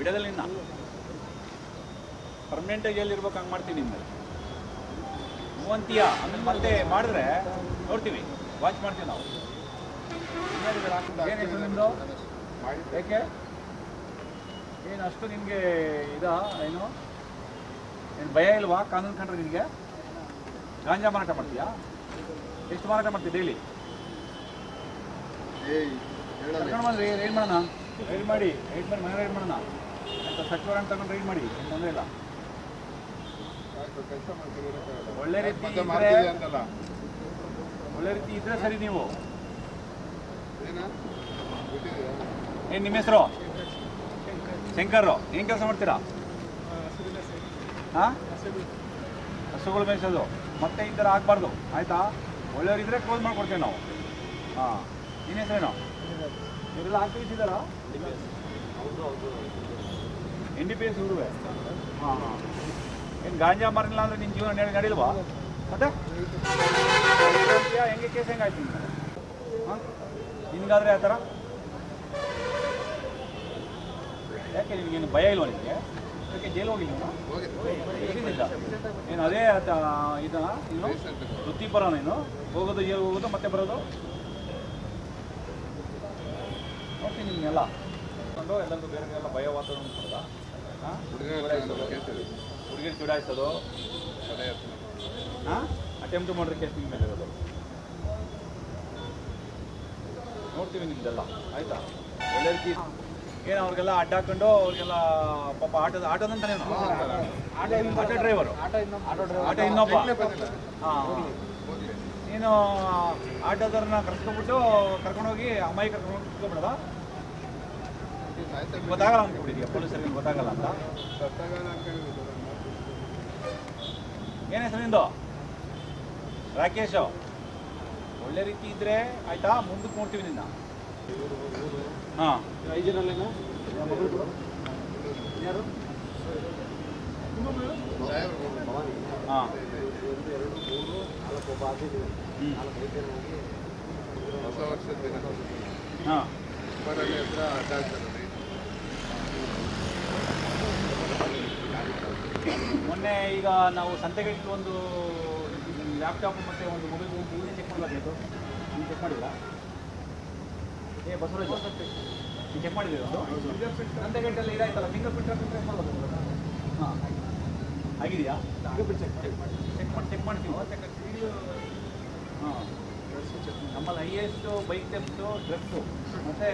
ಬಿಡೋದಿಲ್ಲ ನಿನ್ನ ಪರ್ಮನೆಂಟಾಗಿ ಎಲ್ಲಿರ್ಬೇಕು ಹಂಗೆ ಮಾಡ್ತೀನಿ ನಿನ್ನ ಮೂವಂತೀಯ ಆಮೇಲೆ ಮತ್ತೆ ಮಾಡಿದ್ರೆ ನೋಡ್ತೀವಿ ವಾಚ್ ಮಾಡ್ತೀವಿ ನಾವು ಏನು ಹೆಸರು ನಿಮ್ಮದು ಯಾಕೆ ಏನು ಅಷ್ಟು ನಿಮಗೆ ಇದಾ ಏನು ಏನು ಭಯ ಇಲ್ವಾ ಕಾನೂನು ಕಂಡ್ರೆ ನಿನಗೆ ಗಾಂಜಾ ಮಾರಾಟ ಮಾಡ್ತೀಯಾ ಎಷ್ಟು ಮಾರಾಟ ಮಾಡ್ತೀವಿ ಡೈಲಿ ಕರ್ಕೊಂಡು ಬಂದ್ರಿ ರೈಡ್ ಮಾಡೋಣ ರೈಡ್ ಮಾಡಿ ಮನೆ ರೈಡ್ ಮಾಡೋಣ ಆಯ್ತು ಸಚಿವರನ್ನ ತಗೊಂಡು ರೈಡ್ ಮಾಡಿ ಏನು ತೊಂದರೆ ಇಲ್ಲ ಒಳ್ಳೆ ರೀತಿ ಇದ್ರೆ ಸರಿ ನೀವು ಏನು ನಿಮ್ಮ ಹೆಸರು ಶಂಕರ್ ಏನು ಕೆಲಸ ಮಾಡ್ತೀರಾ ಹಾಂ ಹಸುಗಳು ಮೇಯಿಸೋದು ಮತ್ತೆ ಈ ಥರ ಆಗಬಾರ್ದು ಆಯಿತಾ ಒಳ್ಳೆಯವರಿದ್ದರೆ ಕ್ಲೋಸ್ ಮಾಡಿಕೊಡ್ತೇವೆ ನಾವು ಹಾಂ ನಿನ್ನ ಹೆಸರೇನು ಇವರೆಲ್ಲ ಆಕ್ಟಿವಿಸ್ಟ್ ಇದ್ದಾರಾ NDPS ಹುಡುವೆ ಹಾಂ ಹಾಂ ಏನು ಗಾಂಜಾ ಮಾರಿಲ್ಲ ಅಂದರೆ ನಿನ್ನ ಜೀವನ ನಡೀಲ್ವಾ ಮತ್ತೆ ಹೆಂಗೆ ಕೇಸ್ ಹೆಂಗಾಯ್ತು ನಿಮ್ಗೆ ಹಾಂ ನಿನಗಾದರೆ ಆ ಥರ ಯಾಕೆ ನಿನಗೇನು ಭಯ ಇಲ್ವಾ ನಿನಗೆ ಯಾಕೆ ಜೈಲು ಹೋಗಿಲ್ಲ ಎಲ್ಲಿದ್ದ ಏನು ಅದೇ ಇದನ್ನ ನೀನು ವೃತ್ತಿಪರ ನೀನು ಹೋಗೋದು ಜೈಲು ಹೋಗೋದು ಮತ್ತೆ ಬರೋದು ನೋಡ್ತೀನಿ ನಿಮ್ಗೆಲ್ಲ ಕೊಂಡು ಎಲ್ಲರಿಗೂ ಬೇರೆ ಎಲ್ಲ ಭಯ ವಾತಾವರಣ ಕೊಡೋದ ಹಾಂ ಹುಡುಗಿರು ಚುಡಾಯಿಸೋದು ಹಾಂ ಅಟೆಂಪ್ಟ್ ಮಾಡಿದ್ರೆ ಕೇಸ್ ನಿಮ್ಮ ಮೇಲೆ ಇರೋದು ನೋಡ್ತೀವಿ ನಿಮ್ದೆಲ್ಲ ಆಯಿತಾ ಒಳ್ಳೆ ರೀತಿ ಏನು ಅವ್ರಿಗೆಲ್ಲ ಅಡ್ಡ ಹಾಕೊಂಡು ಅವ್ರಿಗೆಲ್ಲ ಪಾಪ ಆಟೋದಂತಾನೇನು ಆಟೋ ಡ್ರೈವರು ಆಟೋ ಇನ್ನೊಬ್ಬ ಹಾಂ ನೀನು ಆಟೋದವ್ರನ್ನ ಕರ್ಕೊಂಡೋಗಿ ಅಮ್ಮಾಯಿ ಕರ್ಕೊಂಡು ಕುತ್ಕೊಬಿಡೋದ ಗೊತ್ತಾಗಲ್ಲ ಅಂದ್ಬಿಟ್ಟಿದೀಯ ಪೊಲೀಸರಿಗೆ ಗೊತ್ತಾಗಲ್ಲ ಅಂತ ಏನು ಹೆಸರು ನಿಂದು ರಾಕೇಶು ಒಳ್ಳೆ ರೀತಿ ಇದ್ದರೆ ಆಯಿತಾ ಮುಂದಕ್ಕೆ ನೋಡ್ತೀವಿ ನಿನ್ನ ಹಾಂ 5 ಜನಲ್ಲೇನಾ ಯಾರು ಹಾಂ ಹಾಂ ಮೊನ್ನೆ ಈಗ ನಾವು ಸಂತೆಗಟ್ಟಿಗೆ ಒಂದು ಲ್ಯಾಪ್ಟಾಪ್ ಮತ್ತು ಒಂದು ಮೊಬೈಲ್ ಇವನ್ನೇ ಚೆಕ್ ಮಾಡಲಾಗಿತ್ತು ನೀವು ಚೆಕ್ ಮಾಡಿಲ್ಲ ಏ ಬಸವರಾಜ್ ನೀವು ಚೆಕ್ ಮಾಡಿದ್ದೀವಿ ಒಂದು ಸಂತೆಗಟ್ಟಲ್ಲಿ ಇದಾಯ್ತಲ್ಲ ಫಿಂಗರ್ ಪ್ರಿಂಟ್ ಹಾಕಿದ್ರೆ ಮಾಡ್ಬೋದು ಹಾಂ ಆಗಿದೆಯಾ ಚೆಕ್ ಮಾಡ್ತೀವಿ ಹಾಂ ನಮ್ಮಲ್ಲಿ ಹೈಯೆಸ್ಟು ಬೈಕ್ ಟೆಪ್ಸು ಡ್ರಗ್ಸು ಮತ್ತು